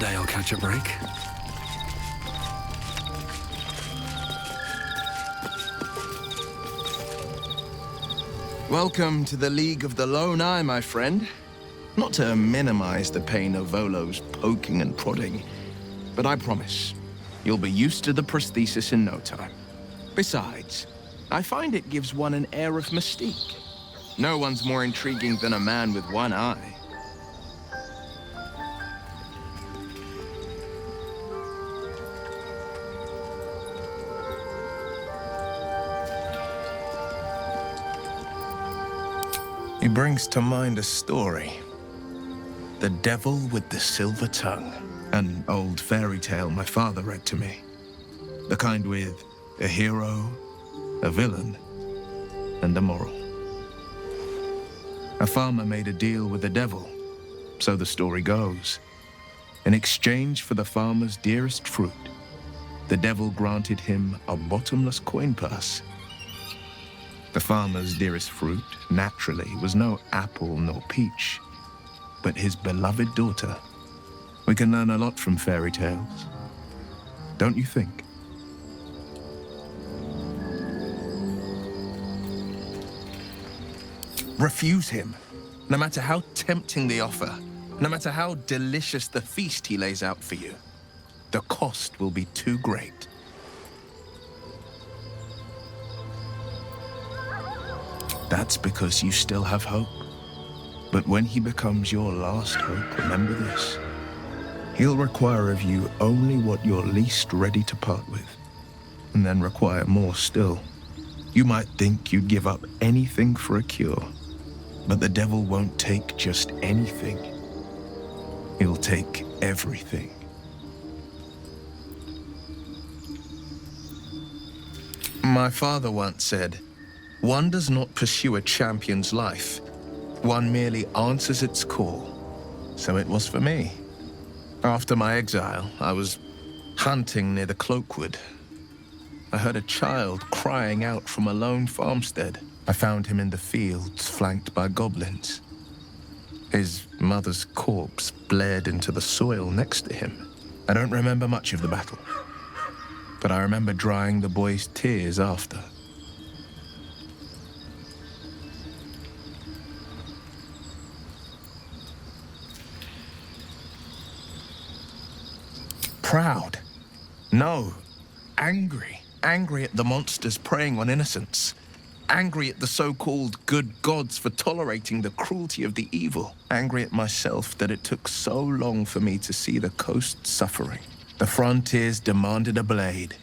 Someday I'll catch a break. Welcome to the League of the Lone Eye, my friend. Not to minimize the pain of Volo's poking and prodding, but I promise, you'll be used to the prosthesis in no time. Besides, I find it gives one an air of mystique. No one's more intriguing than a man with one eye. He brings to mind a story. The Devil with the Silver Tongue. An old fairy tale my father read to me. The kind with a hero, a villain, and a moral. A farmer made a deal with the devil, so the story goes. In exchange for the farmer's dearest fruit, the devil granted him a bottomless coin purse. The farmer's dearest fruit, naturally, was no apple nor peach, but his beloved daughter. We can learn a lot from fairy tales, don't you think? Refuse him, no matter how tempting the offer, no matter how delicious the feast he lays out for you. The cost will be too great. That's because you still have hope. But when he becomes your last hope, remember this. He'll require of you only what you're least ready to part with, and then require more still. You might think you'd give up anything for a cure, but the devil won't take just anything. He'll take everything. My father once said, "One does not pursue a champion's life. One merely answers its call." So it was for me. After my exile, I was hunting near the Cloakwood. I heard a child crying out from a lone farmstead. I found him in the fields, flanked by goblins. His mother's corpse bled into the soil next to him. I don't remember much of the battle, but I remember drying the boy's tears after. Proud? No. Angry. Angry at the monsters preying on innocents. Angry at the so-called good gods for tolerating the cruelty of the evil. Angry at myself that it took so long for me to see the coast suffering. The frontiers demanded a blade,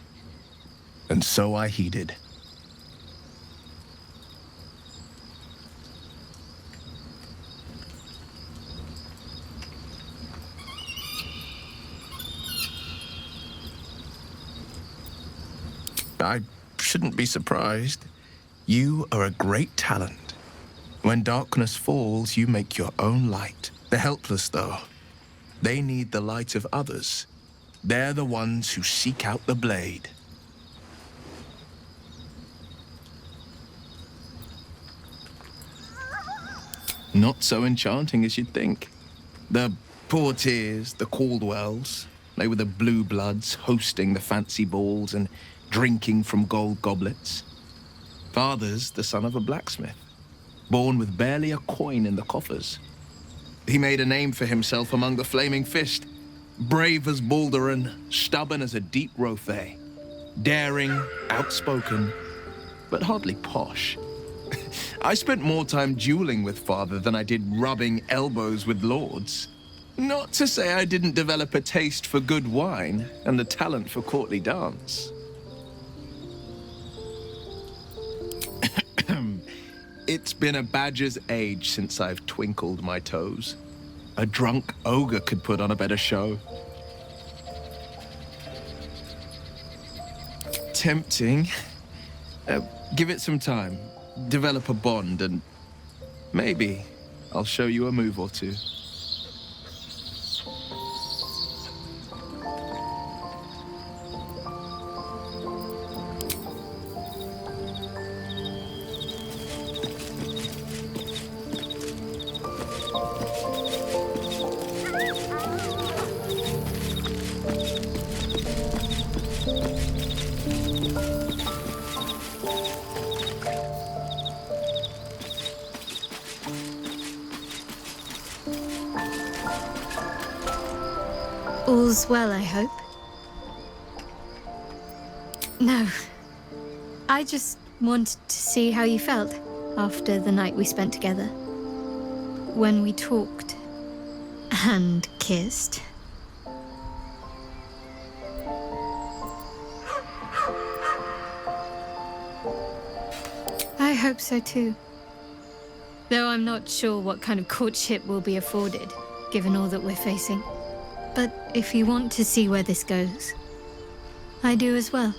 and so I heeded. I shouldn't be surprised. You are a great talent. When darkness falls, you make your own light. The helpless, though, they need the light of others. They're the ones who seek out the blade. Not so enchanting as you'd think. The Portiers, the Caldwells, they were the blue bloods hosting the fancy balls and drinking from gold goblets. Father's the son of a blacksmith, born with barely a coin in the coffers. He made a name for himself among the Flaming Fist, brave as Baldurin, stubborn as a deep Rothay, daring, outspoken, but hardly posh. I spent more time dueling with Father than I did rubbing elbows with lords. Not to say I didn't develop a taste for good wine and the talent for courtly dance. It's been a badger's age since I've twinkled my toes. A drunk ogre could put on a better show. Tempting. Give it some time. Develop a bond, and maybe I'll show you a move or two. All's well, I hope. No. I just wanted to see how you felt after the night we spent together. When we talked and kissed. I hope so too. Though I'm not sure what kind of courtship will be afforded, given all that we're facing. But if you want to see where this goes, I do as well.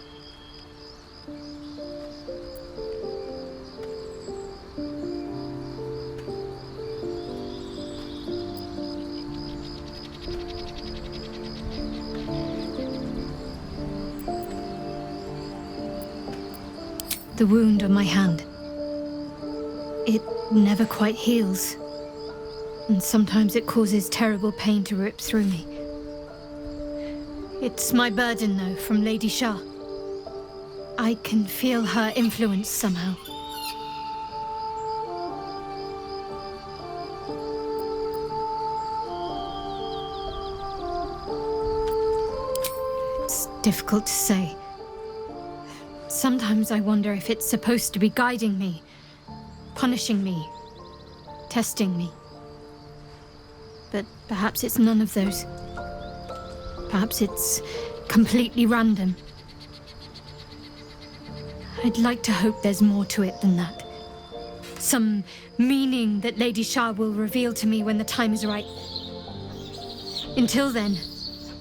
The wound on my hand. It never quite heals. And sometimes it causes terrible pain to rip through me. It's my burden, though, from Lady Shah. I can feel her influence somehow. It's difficult to say. Sometimes I wonder if it's supposed to be guiding me, punishing me, testing me. But perhaps it's none of those. Perhaps it's completely random. I'd like to hope there's more to it than that. Some meaning that Lady Shah will reveal to me when the time is right. Until then,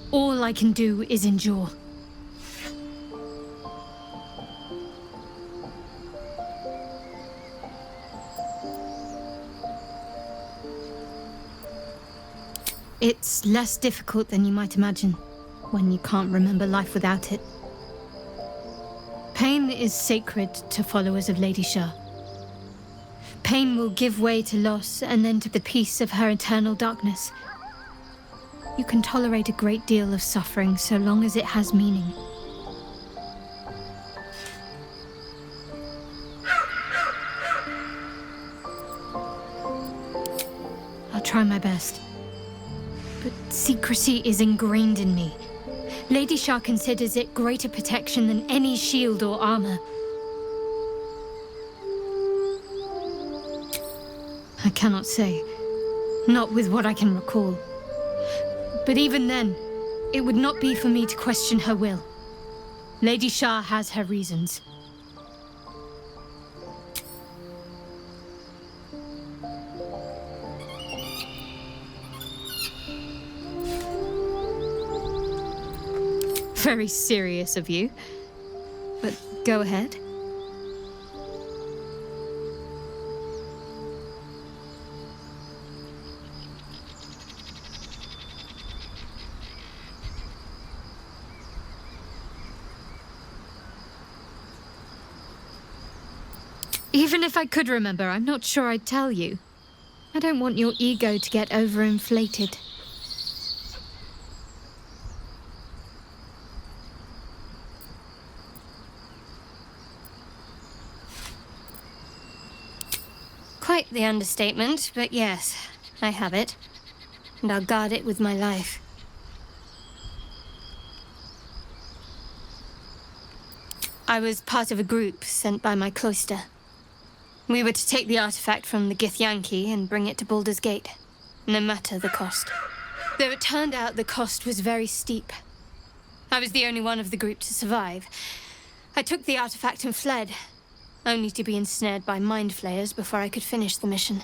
all I can do is endure. It's less difficult than you might imagine, when you can't remember life without it. Pain is sacred to followers of Lady Shah. Pain will give way to loss and then to the peace of her eternal darkness. You can tolerate a great deal of suffering so long as it has meaning. I'll try my best. But secrecy is ingrained in me. Lady Shah considers it greater protection than any shield or armor. I cannot say. Not with what I can recall. But even then, it would not be for me to question her will. Lady Shah has her reasons. Very serious of you. But go ahead. Even if I could remember, I'm not sure I'd tell you. I don't want your ego to get overinflated. Quite the understatement, but yes, I have it. And I'll guard it with my life. I was part of a group sent by my cloister. We were to take the artifact from the Githyanki and bring it to Baldur's Gate, no matter the cost. Though it turned out the cost was very steep. I was the only one of the group to survive. I took the artifact and fled, only to be ensnared by mind flayers before I could finish the mission.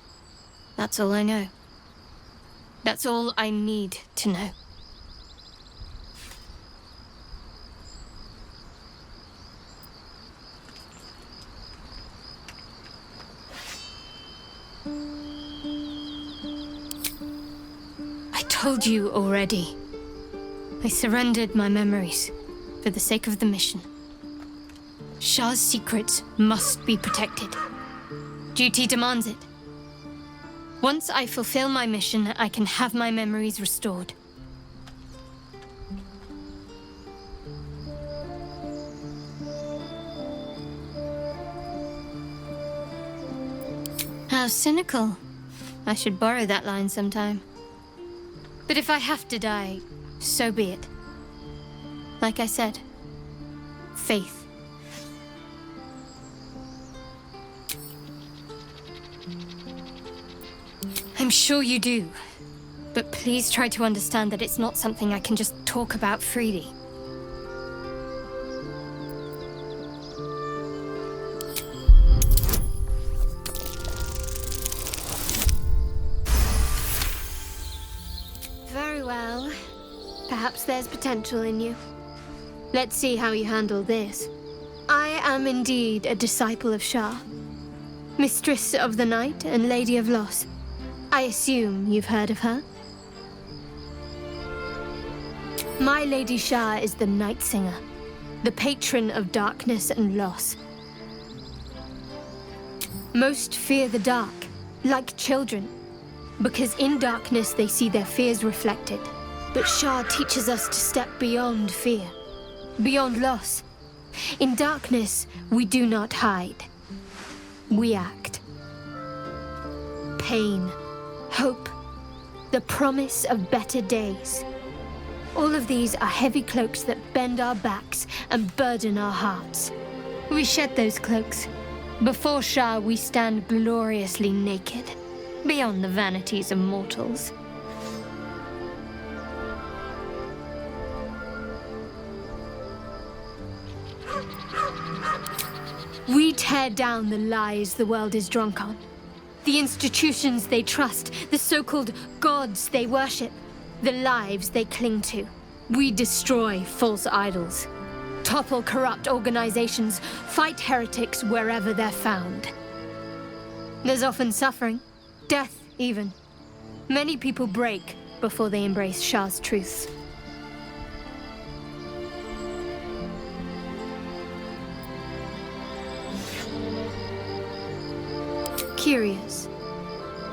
That's all I know. That's all I need to know. I told you already. I surrendered my memories for the sake of the mission. Shah's secrets must be protected. Duty demands it. Once I fulfill my mission, I can have my memories restored. How cynical. I should borrow that line sometime. But if I have to die, so be it. Like I said, faith. I'm sure you do, but please try to understand that it's not something I can just talk about freely. Very well. Perhaps there's potential in you. Let's see how you handle this. I am indeed a disciple of Shah, Mistress of the Night and Lady of Loss. I assume you've heard of her? My Lady Shah is the Night Singer, the patron of darkness and loss. Most fear the dark, like children, because in darkness they see their fears reflected. But Shah teaches us to step beyond fear, beyond loss. In darkness, we do not hide. We act. Pain, hope, the promise of better days. All of these are heavy cloaks that bend our backs and burden our hearts. We shed those cloaks. Before Shah, we stand gloriously naked, beyond the vanities of mortals. We tear down the lies the world is drunk on, the institutions they trust, the so-called gods they worship, the lives they cling to. We destroy false idols, topple corrupt organizations, fight heretics wherever they're found. There's often suffering, death even. Many people break before they embrace Shah's truths. Curious.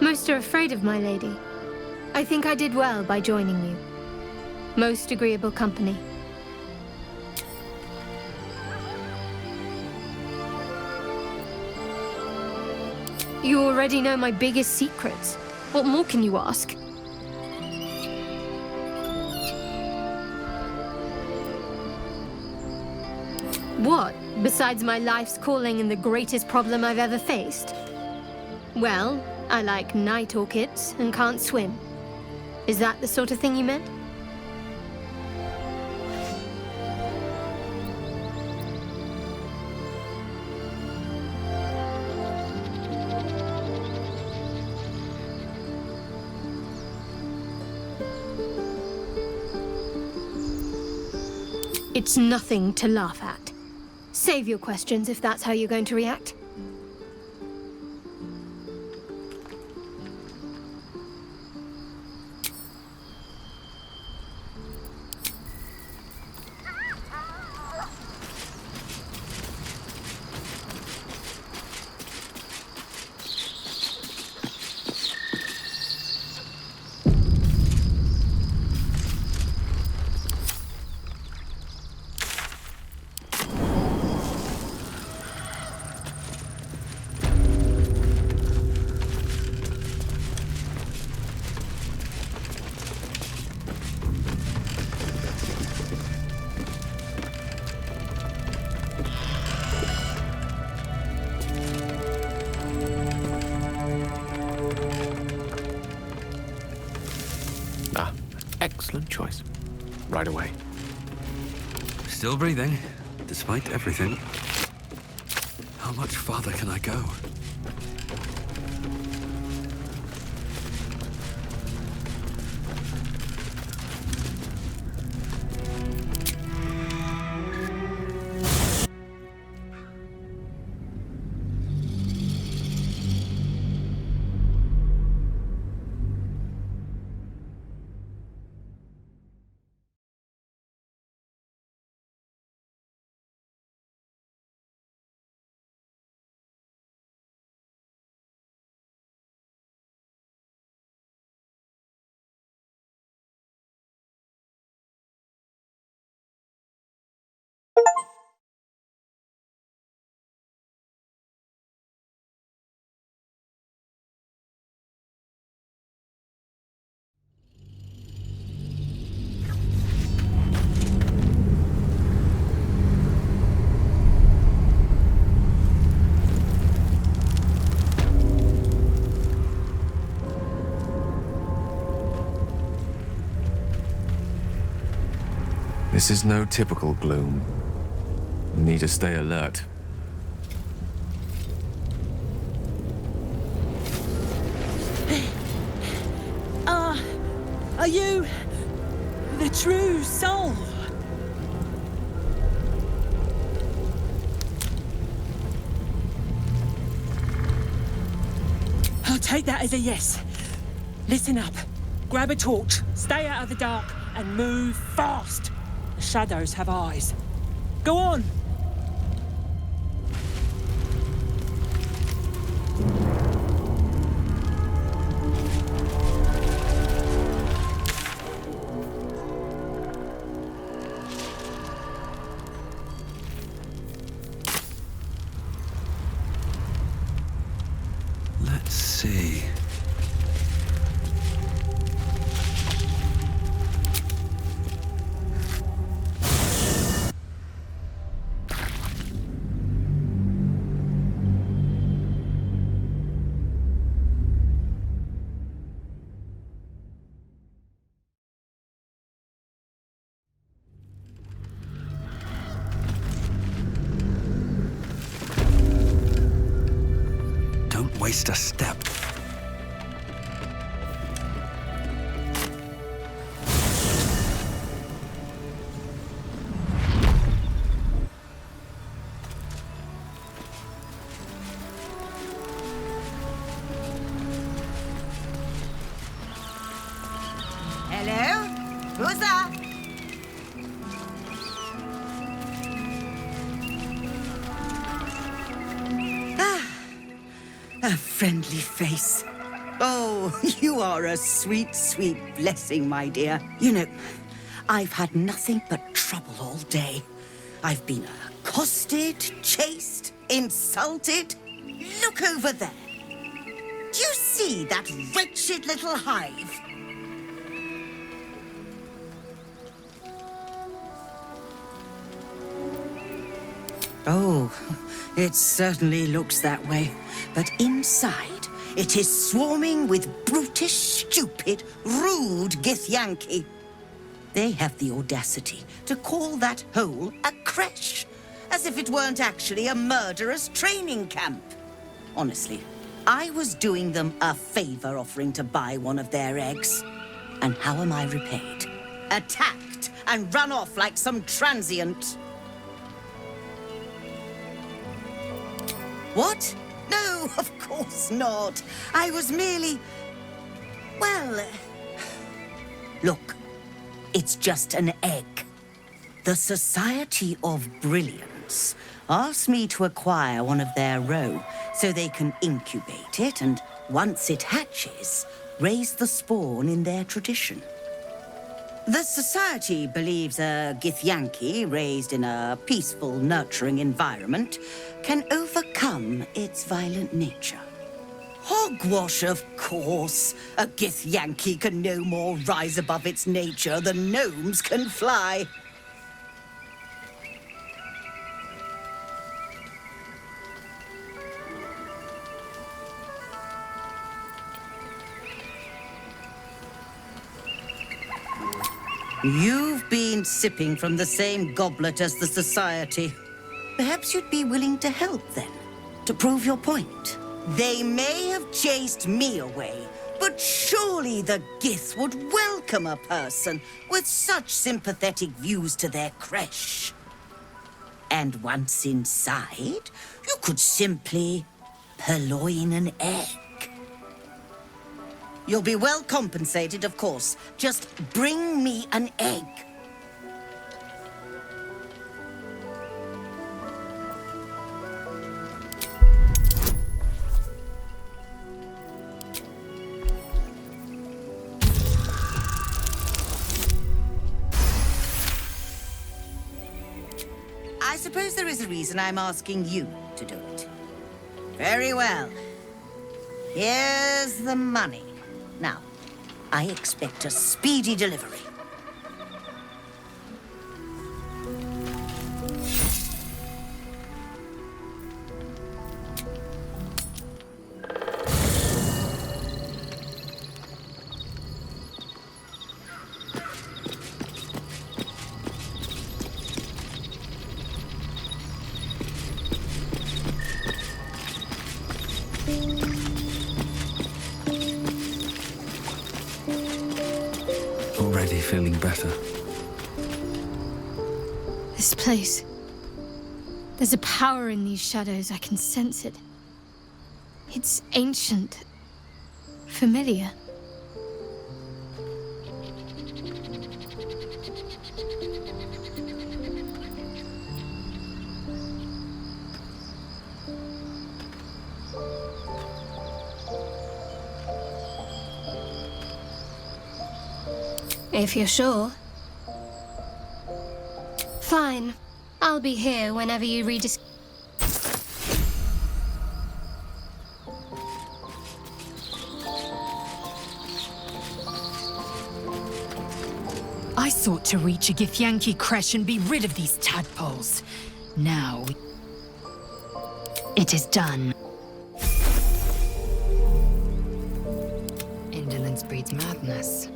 Most are afraid of my lady. I think I did well by joining you. Most agreeable company. You already know my biggest secrets. What more can you ask? What, besides my life's calling and the greatest problem I've ever faced? Well, I like night orchids and can't swim. Is that the sort of thing you meant? It's nothing to laugh at. Save your questions if that's how you're going to react. Excellent choice. Right away. Still breathing, despite everything. How much farther can I go? This is no typical gloom. We need to stay alert. Are you the true soul? I'll take that as a yes. Listen up. Grab a torch, stay out of the dark, and move fast. The shadows have eyes. Go on! Let's see. Don't waste a step. Hello? Who's that? A friendly face. Oh, you are a sweet, sweet blessing, my dear. You know, I've had nothing but trouble all day. I've been accosted, chased, insulted. Look over there. Do you see that wretched little hive? Oh, it certainly looks that way. But inside, it is swarming with brutish, stupid, rude Githyanki. They have the audacity to call that hole a creche, as if it weren't actually a murderer's training camp. Honestly, I was doing them a favor offering to buy one of their eggs. And how am I repaid? Attacked and run off like some transient. What? No, of course not. I was merely... well... Look, it's just an egg. The Society of Brilliance asked me to acquire one of their roe so they can incubate it and, once it hatches, raise the spawn in their tradition. The Society believes a Githyanki raised in a peaceful, nurturing environment can overcome its violent nature. Hogwash, of course. A Githyanki can no more rise above its nature than gnomes can fly. You've been sipping from the same goblet as the Society. Perhaps you'd be willing to help, then, to prove your point. They may have chased me away, but surely the Gith would welcome a person with such sympathetic views to their creche. And once inside, you could simply purloin an egg. You'll be well compensated, of course. Just bring me an egg. I suppose there is a reason I'm asking you to do it. Very well. Here's the money. Now, I expect a speedy delivery. Already feeling better. This place. There's a power in these shadows. I can sense it. It's ancient. Familiar. If you're sure. Fine. I'll be here whenever you rediscover. I sought to reach a Githyanki creche and be rid of these tadpoles. Now, it is done. Indolence breeds madness.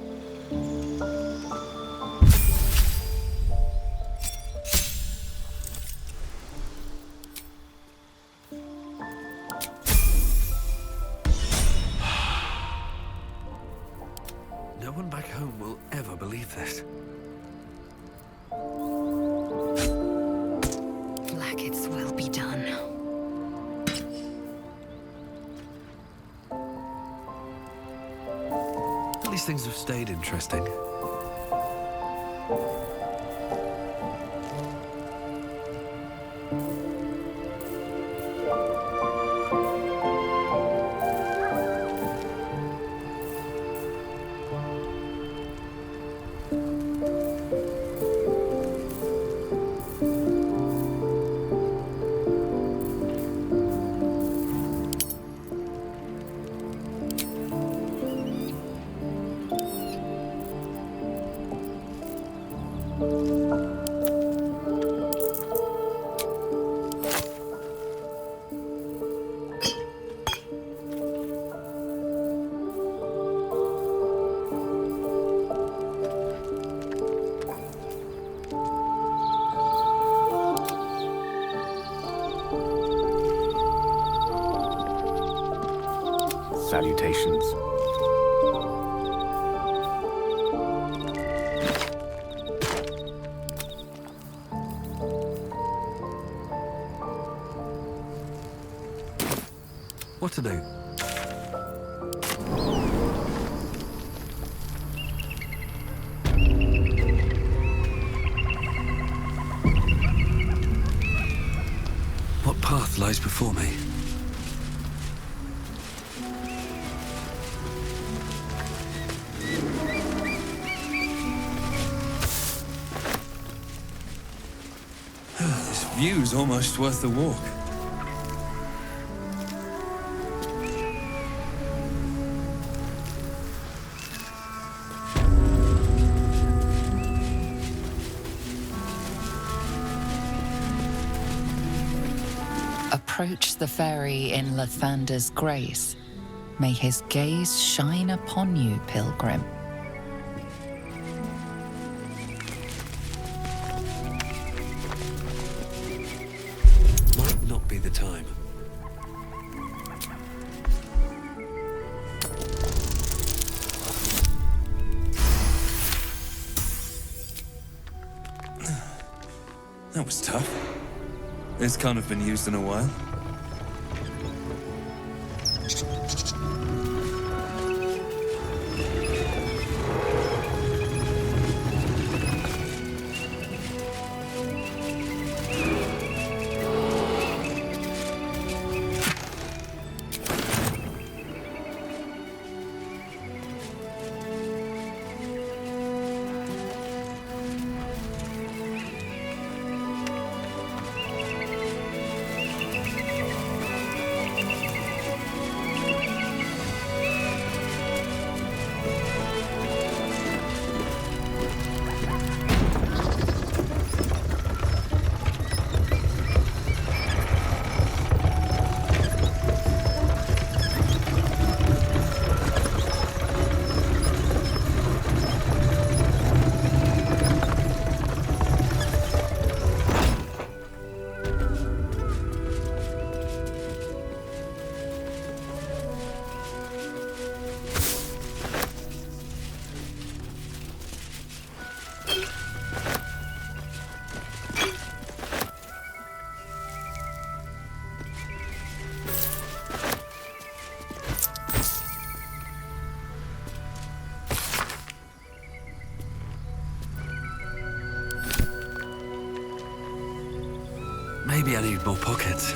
No one back home will ever believe this. Blackets will be done. At least things have stayed interesting. Salutations. What to do? What path lies before me? This view's almost worth the walk. Approach the fairy in Lathander's grace. May his gaze shine upon you, pilgrim. Might not be the time. That was tough. This can't have been used in a while. Maybe I need more pockets.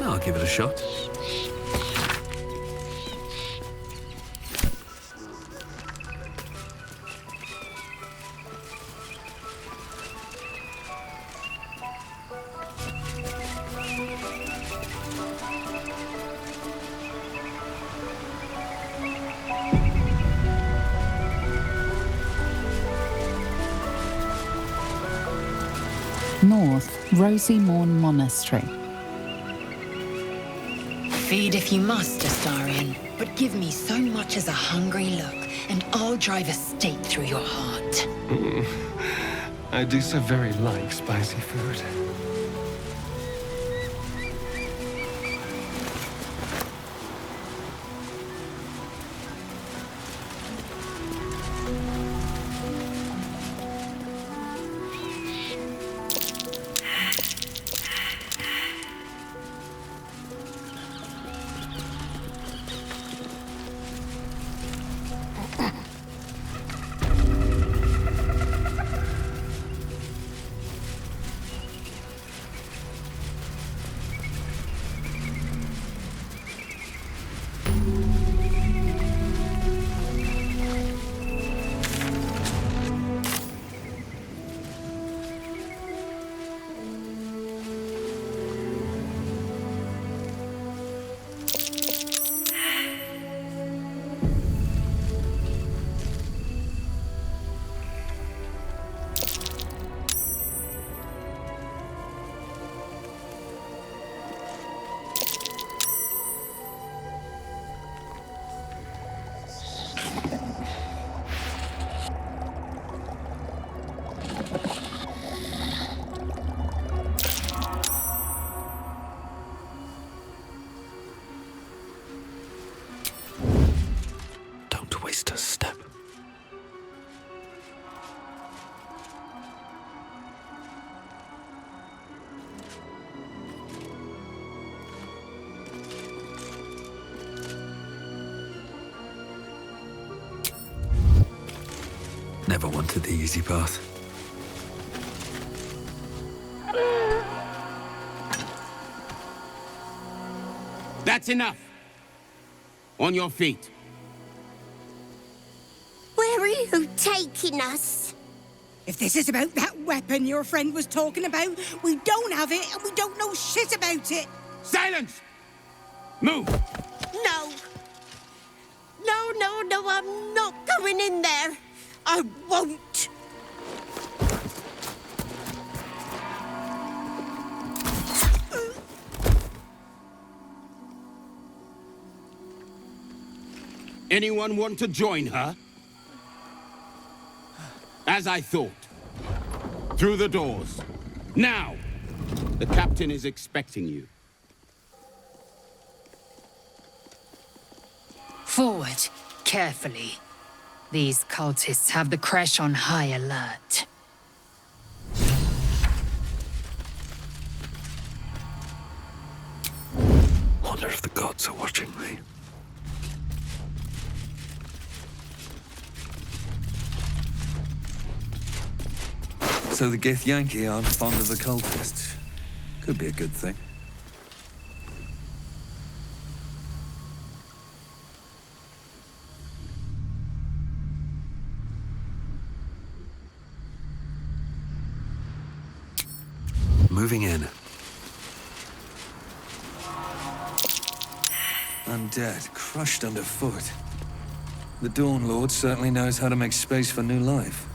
I'll give it a shot. North, Rosy Morn Monastery. Feed if you must, Astarion, but give me so much as a hungry look, and I'll drive a stake through your heart. I do so very like spicy food. Never wanted the easy path. That's enough. On your feet. Where are you taking us? If this is about that weapon your friend was talking about, we don't have it and we don't know shit about it. Silence! Move! No. No, I'm not going in there. I won't. Anyone want to join her? As I thought. Through the doors. Now! The captain is expecting you. Forward, carefully. These cultists have the Kresh on high alert. Wonder if the gods are watching me. So the Githyanki aren't fond of the cultists. Could be a good thing. Moving in. Undead, crushed underfoot. The Dawn Lord certainly knows how to make space for new life.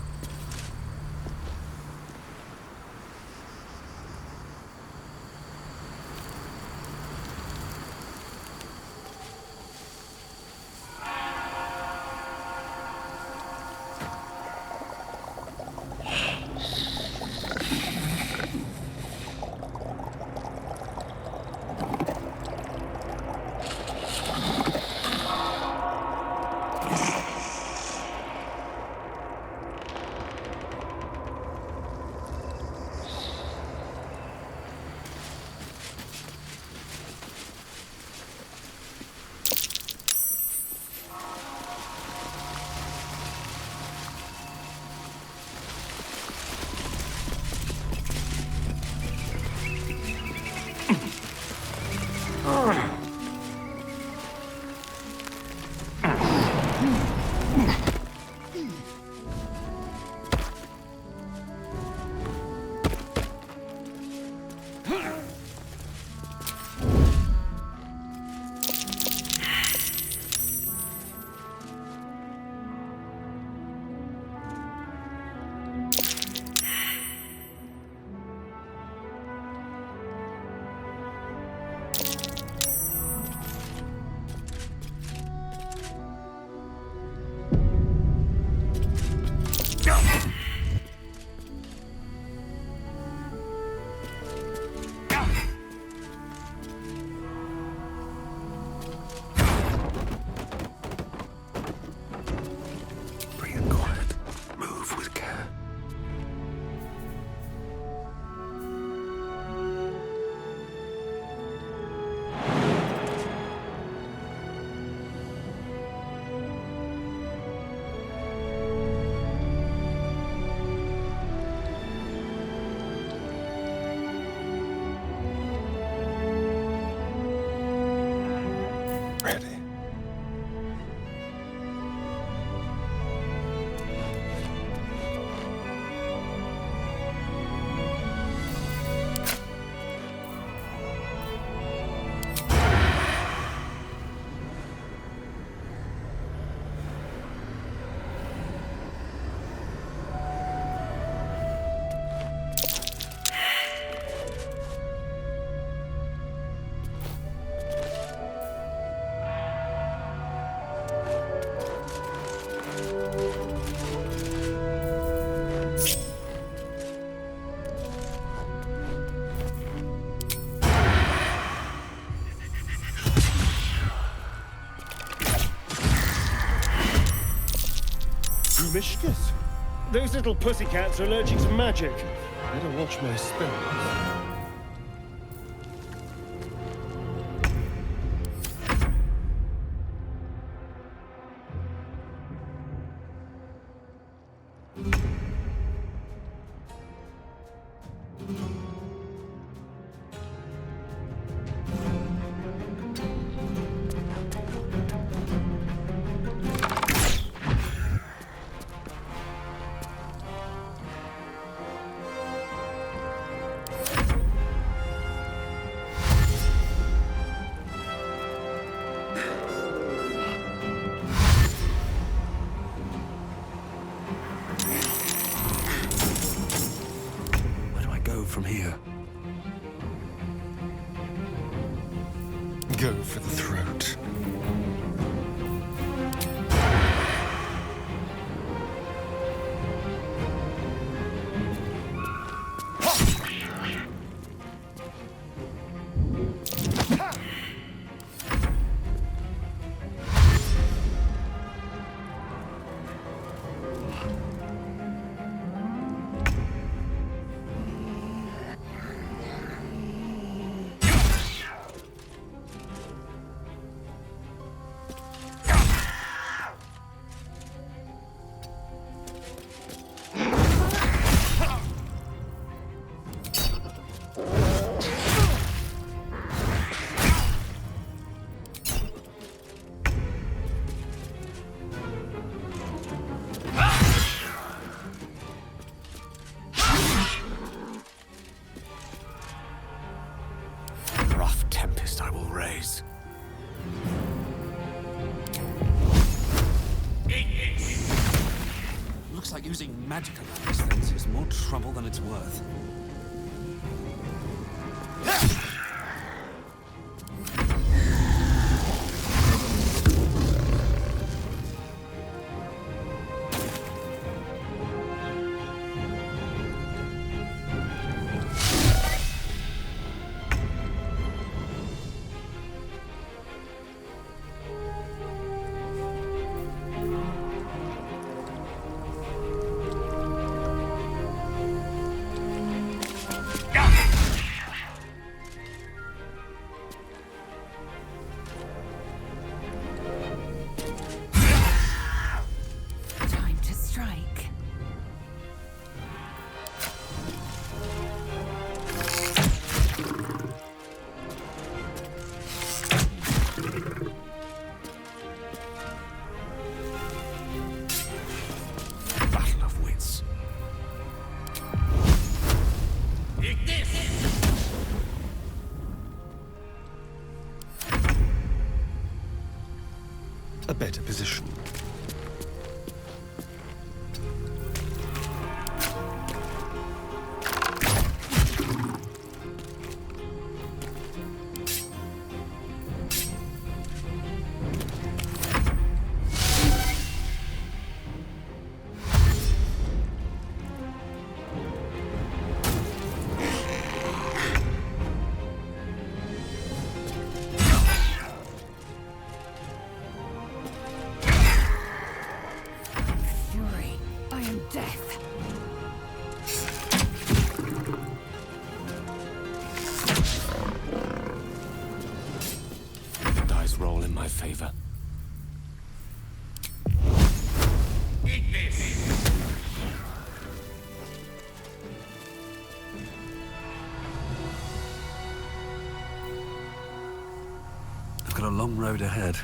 Mishkas. Those little pussycats are allergic to magic. Better watch my spells. From here. Go for the throat. I will raise. Looks like using magic on these things is more trouble than it's worth. a better position. Roll in my favor. I've got a long road ahead.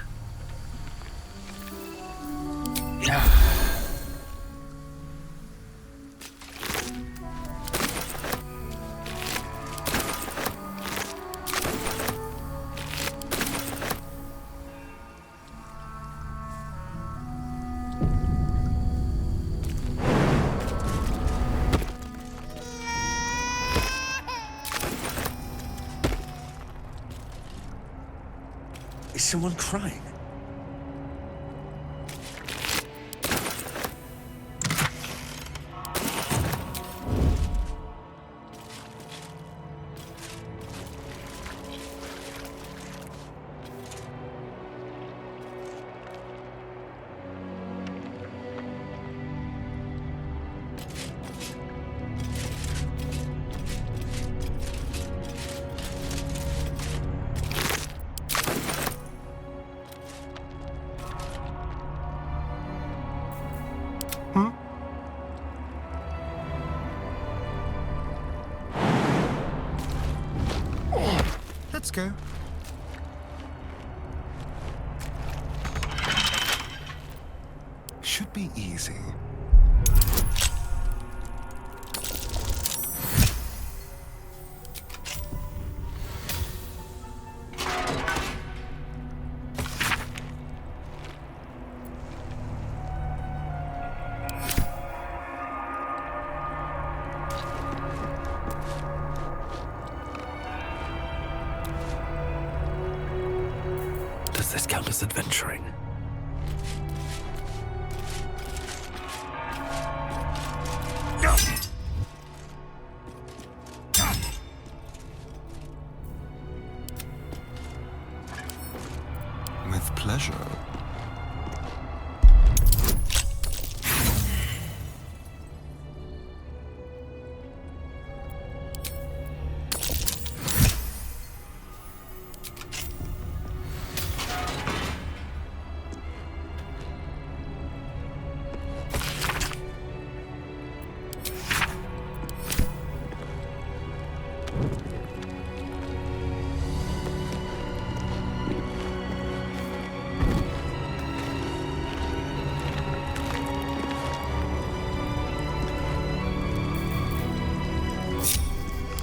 Is someone crying? Let's go. Should be easy. Does this count as adventuring? With pleasure.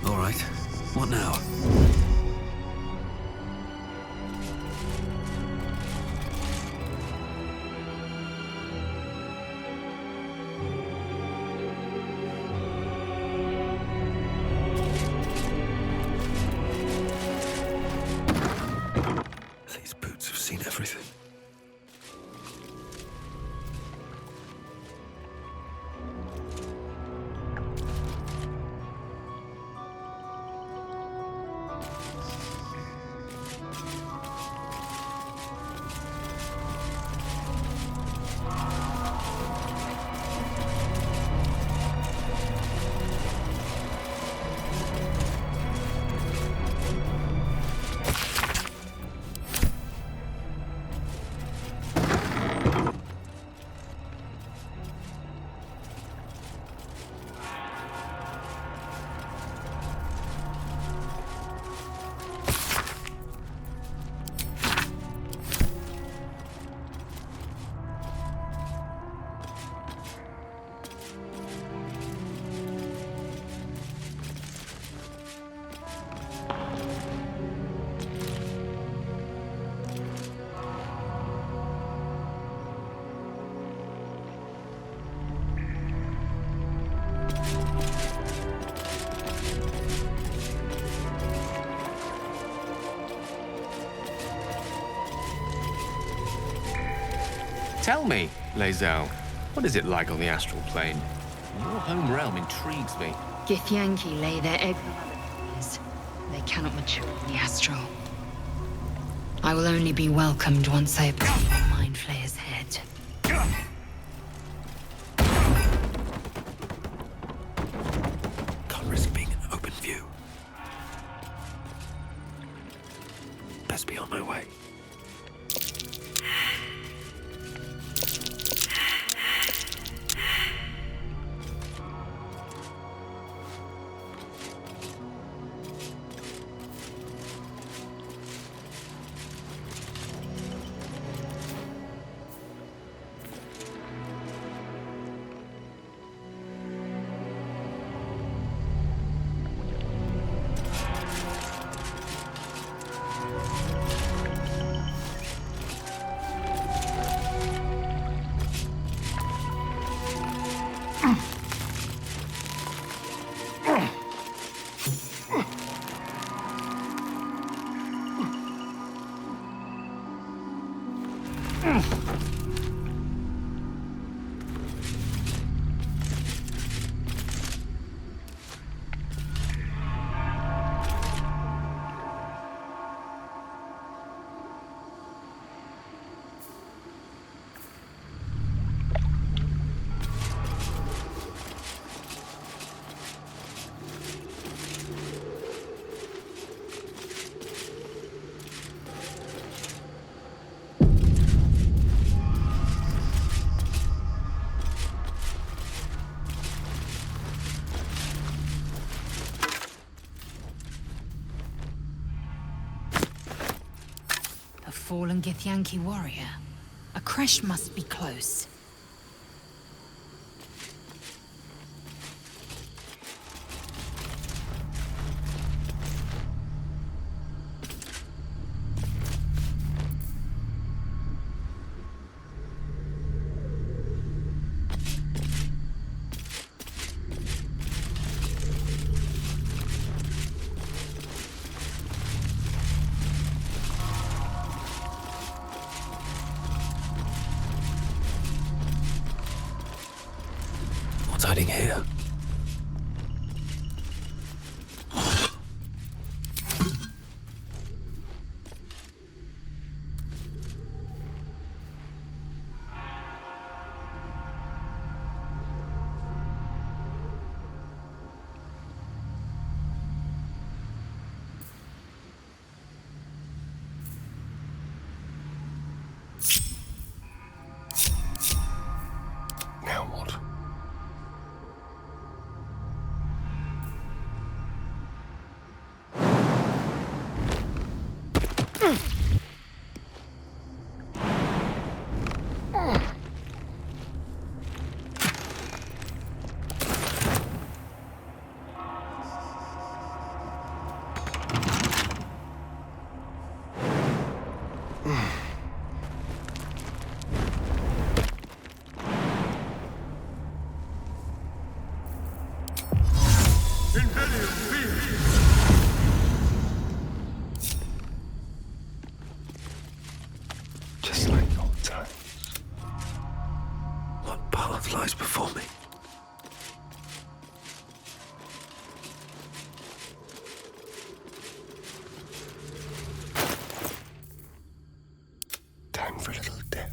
All right. What now? These boots have seen everything. Tell me, Lae'zel, what is it like on the astral plane? Your home realm intrigues me. Githyanki lay their egg for years. They cannot mature in the astral. I will only be welcomed once I approach the Mind Flayer's head. Can't risk being in open view. Best be on my way. Fallen Githyanki warrior. A creche must be close. Hiding here. Now what? Just like old times. What path lies before me? Time for a little death.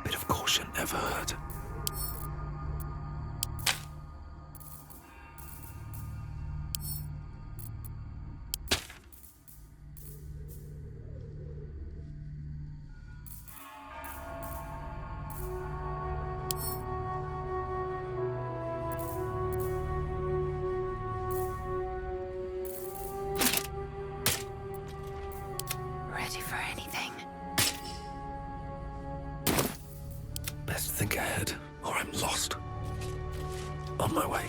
Bit of caution never hurt. Ready for anything. Best think ahead, or I'm lost. On my way.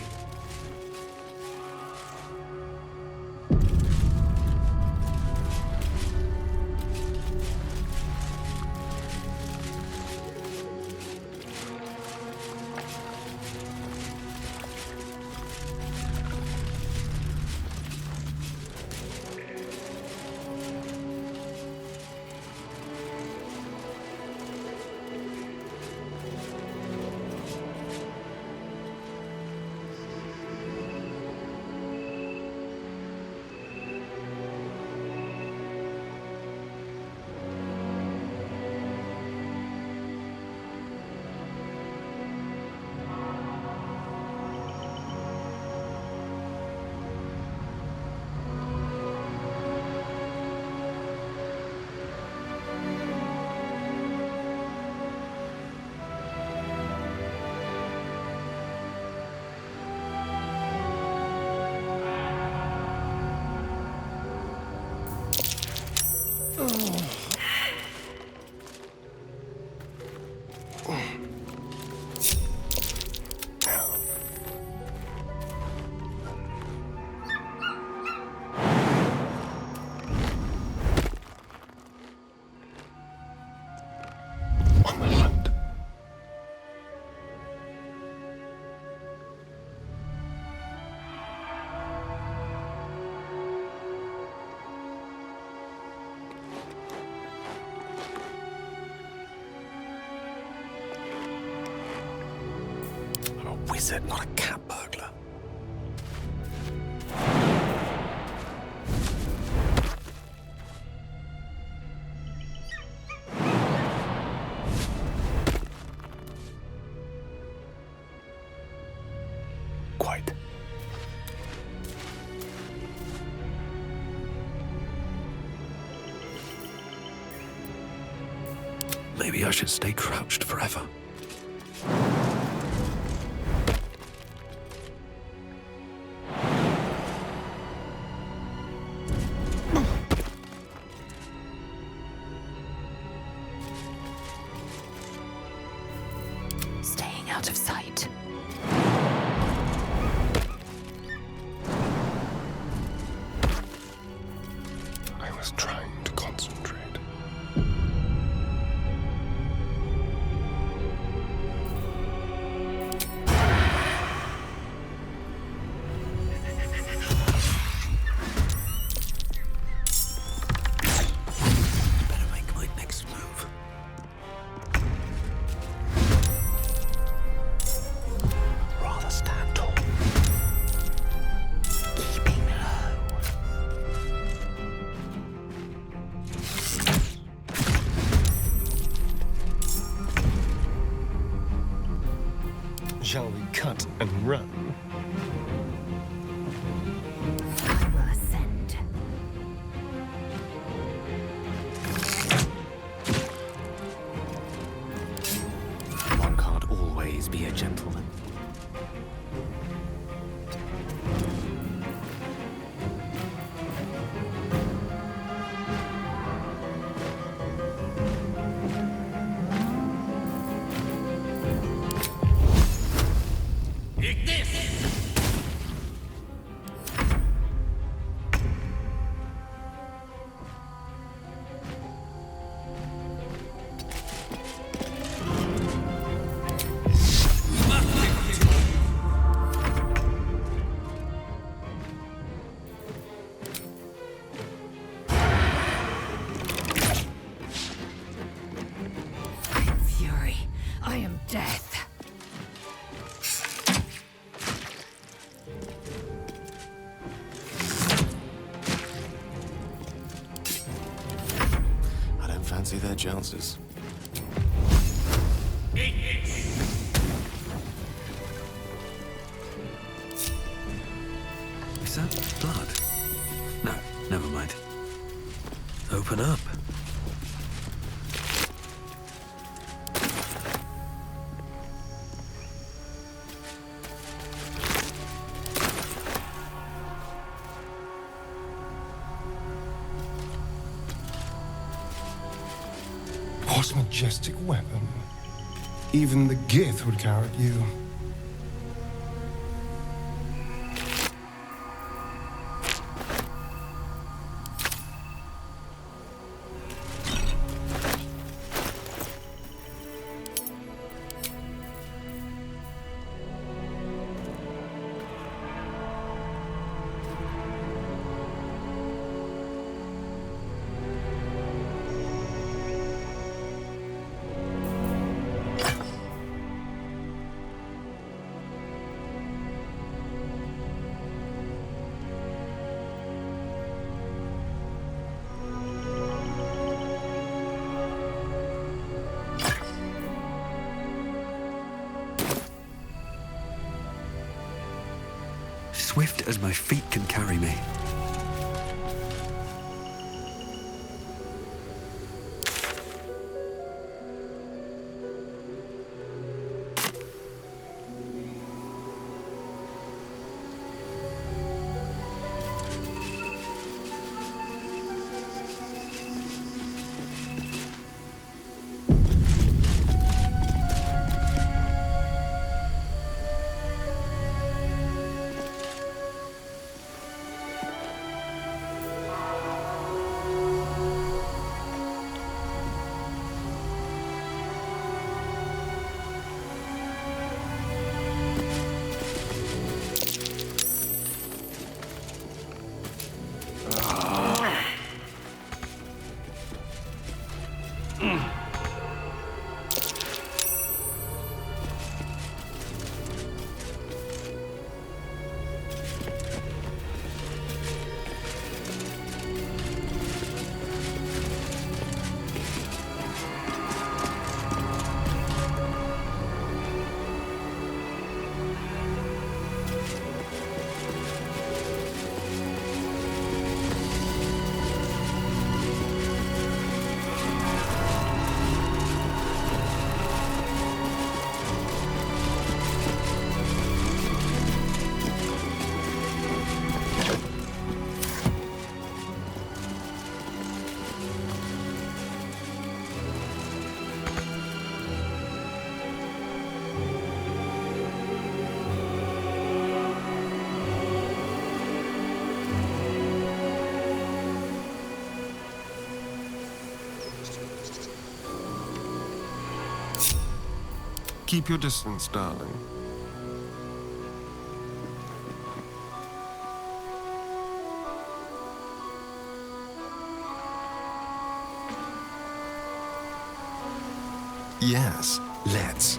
wizard, not a cat burglar. Quite. Maybe I should stay crouched forever. Staying out of sight. I was trying to concentrate. Better make my next move. Rather stand tall. Keeping low. Shall we cut and run? I will ascend. One can't always be a gentleman. Fury, I am death. I don't fancy their chances. Is that blood? No, never mind. Open up. What a majestic weapon. Even the Gith would cower at you. Swift as my feet can carry me. Keep your distance, darling. Yes, let's.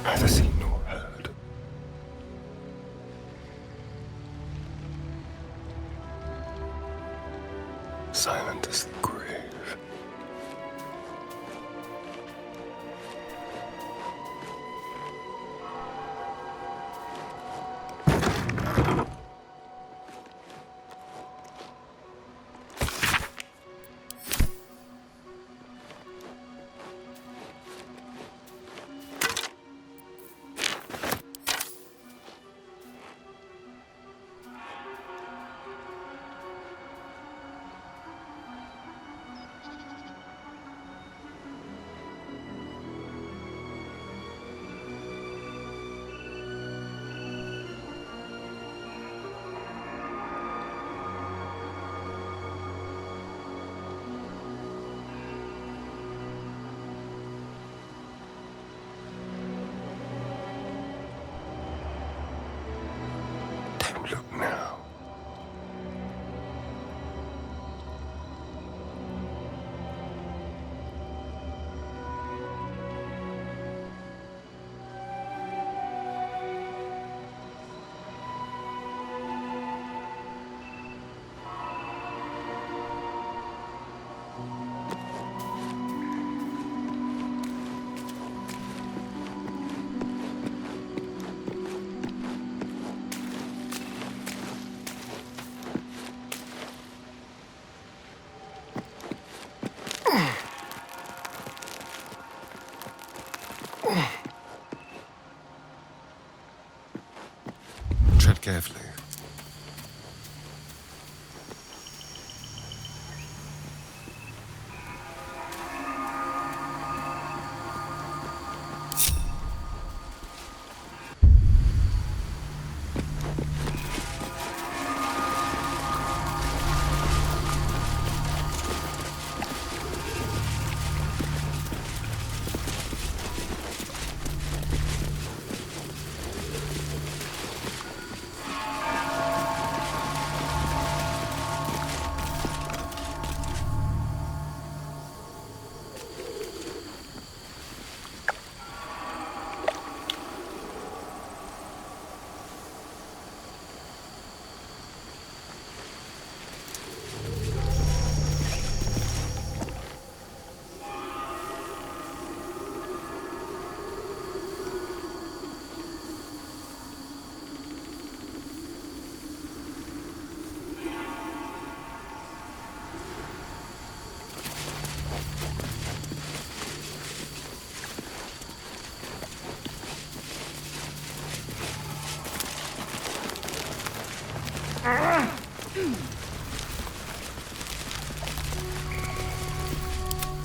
Neither seen nor heard. Silent as the grave. Look now. Tread carefully.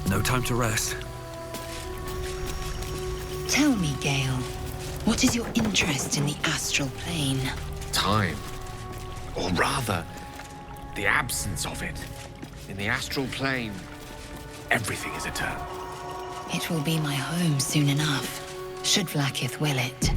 No time to rest. Tell me, Gale, what is your interest in the astral plane? Time. Or rather, the absence of it. In the astral plane, everything is eternal. It will be my home soon enough, should Vlaakith will it.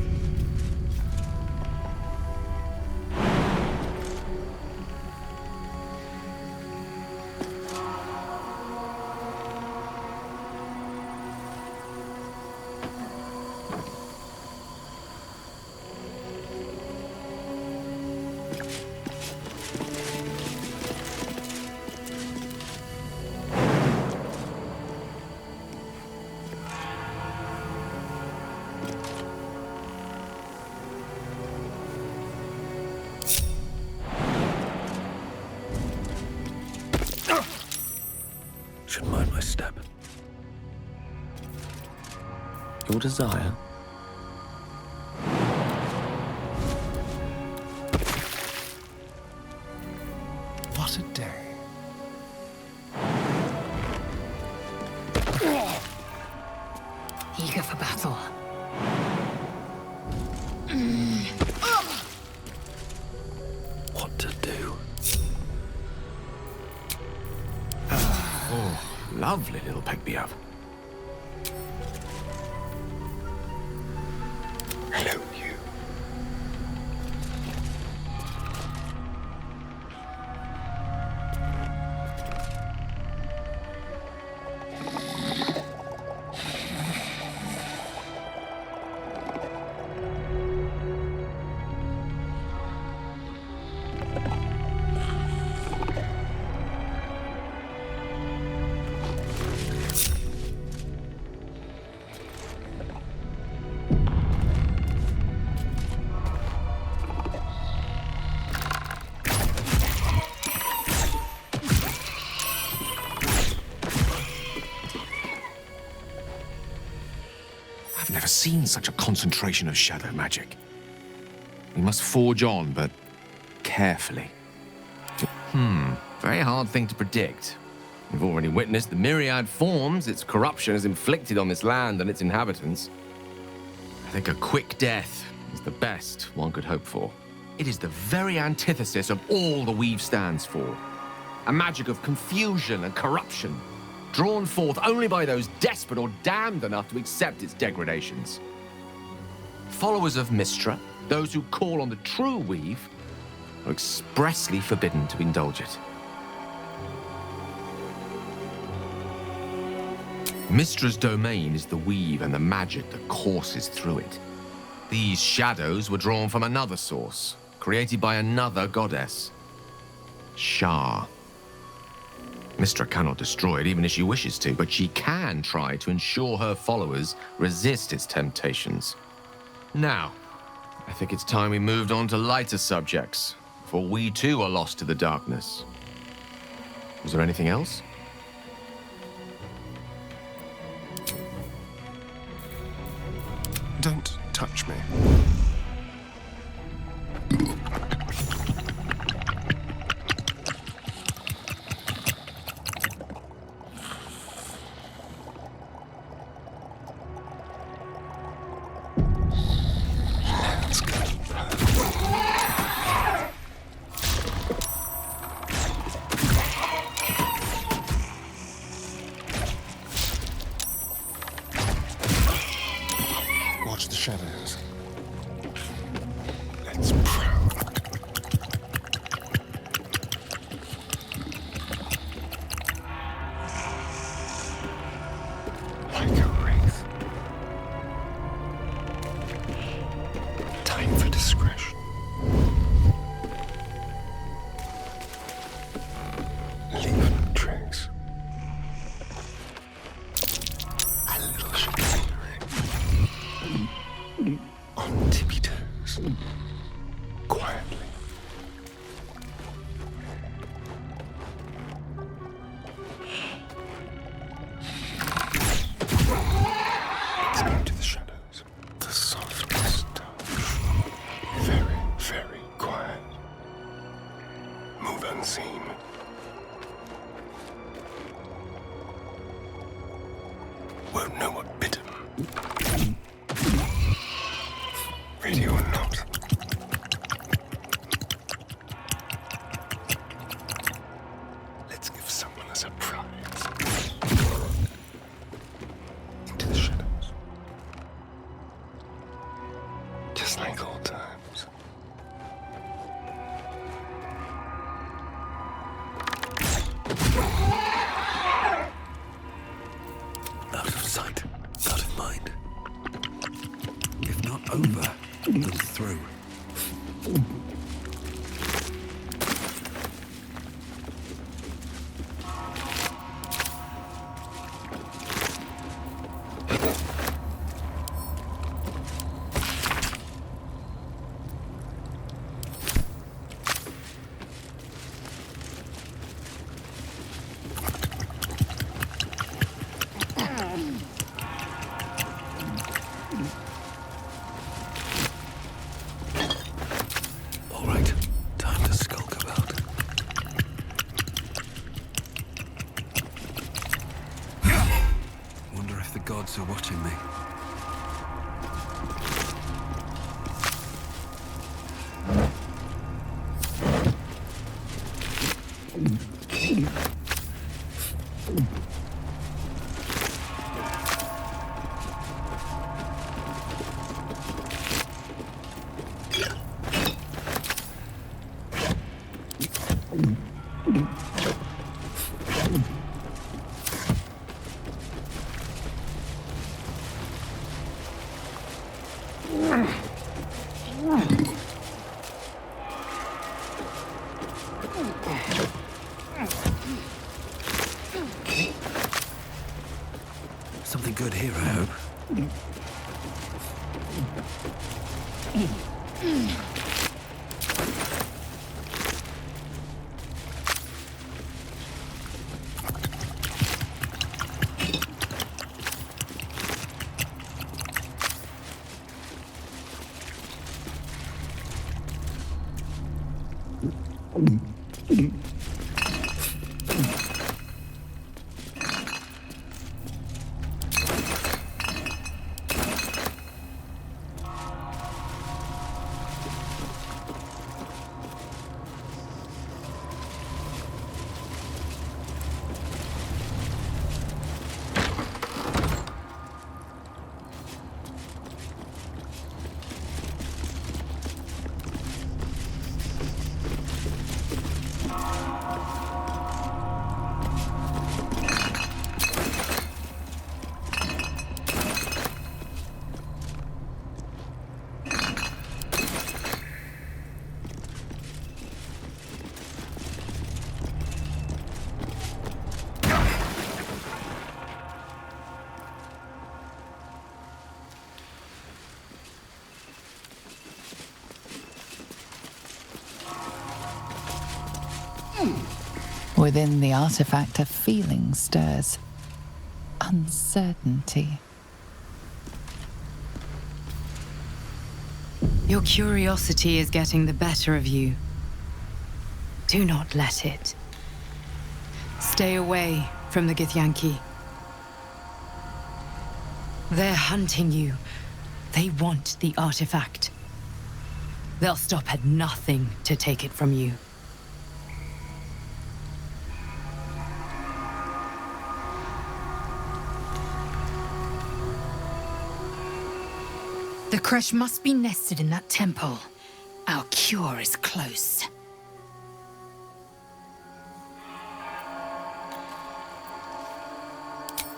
Should mind my step. Your desire? What a day. Eager for battle. What to do? Oh, lovely little pick-me-up. Hello, you. I've never seen such a concentration of shadow magic. We must forge on, but carefully. Very hard thing to predict. We've already witnessed the myriad forms its corruption has inflicted on this land and its inhabitants. I think a quick death is the best one could hope for. It is the very antithesis of all the Weave stands for. A magic of confusion and corruption, drawn forth only by those desperate or damned enough to accept its degradations. Followers of Mystra, those who call on the true Weave, are expressly forbidden to indulge it. Mystra's domain is the Weave and the magic that courses through it. These shadows were drawn from another source, created by another goddess, Shah. Mystra cannot destroy it even if she wishes to, but she can try to ensure her followers resist its temptations. Now, I think it's time we moved on to lighter subjects, for we too are lost to the darkness. Was there anything else? Don't touch me. Watch the shadows. Let's prowl. Like a wraith. Time for discretion. Leave no tracks. A little chicanery. On tippy toes. Quietly. Let's go to the shadows. The softest touch. Very, very quiet. Move unseen. Won't know what bit him. Ready or not. Let's give someone a surprise. Into the shadows. Just like old times. Out of sight, out of mind. If not over, then through. gods are watching me. Something good here, I hope. Within the artifact, a feeling stirs. Uncertainty. Your curiosity is getting the better of you. Do not let it. Stay away from the Githyanki. They're hunting you. They want the artifact. They'll stop at nothing to take it from you. The Kresh must be nested in that temple. Our cure is close.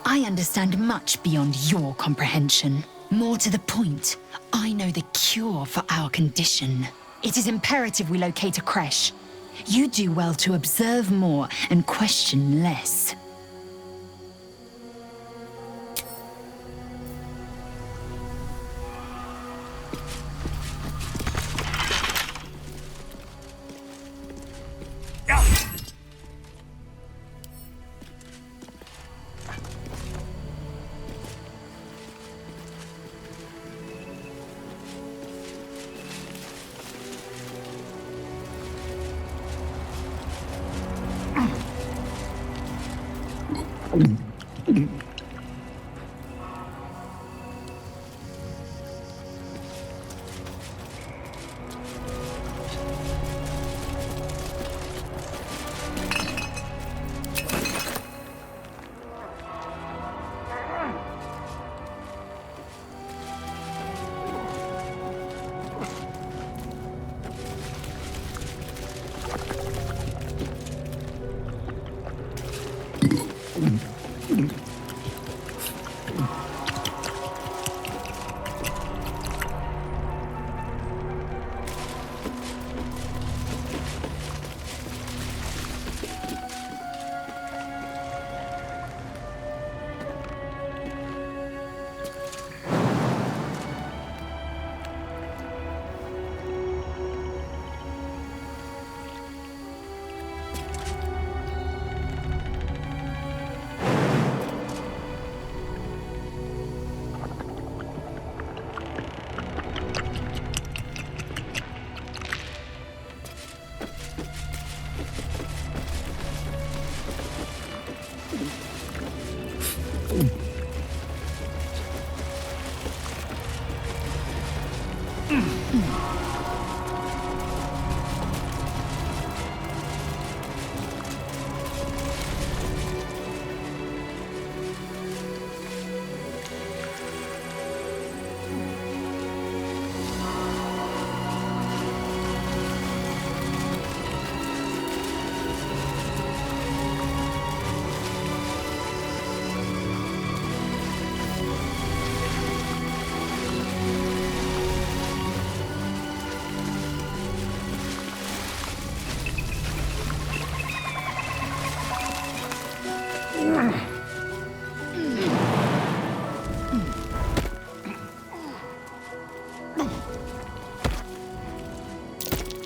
I understand much beyond your comprehension. More to the point, I know the cure for our condition. It is imperative we locate a Kresh. You do well to observe more and question less.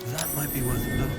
That might be worth a look.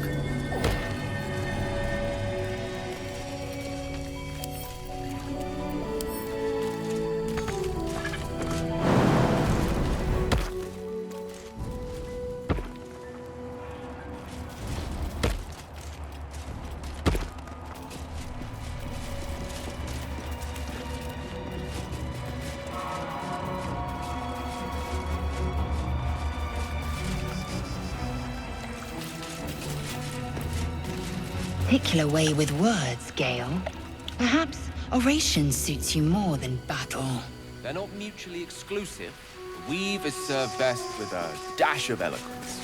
Particular way with words, Gale. Perhaps oration suits you more than battle. They're not mutually exclusive. Weave is served best with a dash of eloquence.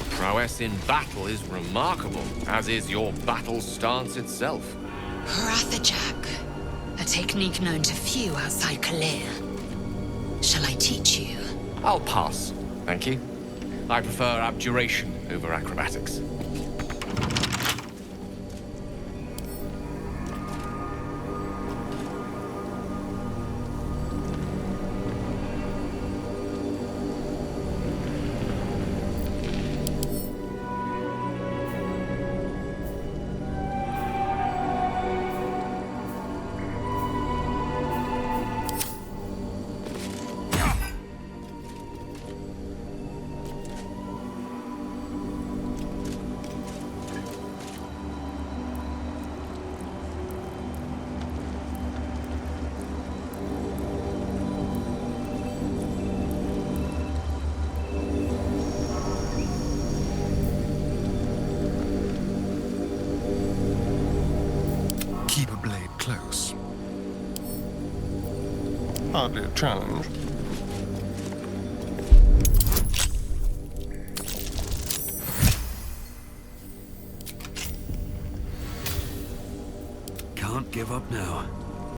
Prowess in battle is remarkable, as is your battle stance itself. Rathajak, a technique known to few outside Kalir. Shall I teach you? I'll pass, thank you. I prefer abjuration over acrobatics. Keep a blade close. Hardly a challenge. Can't give up now.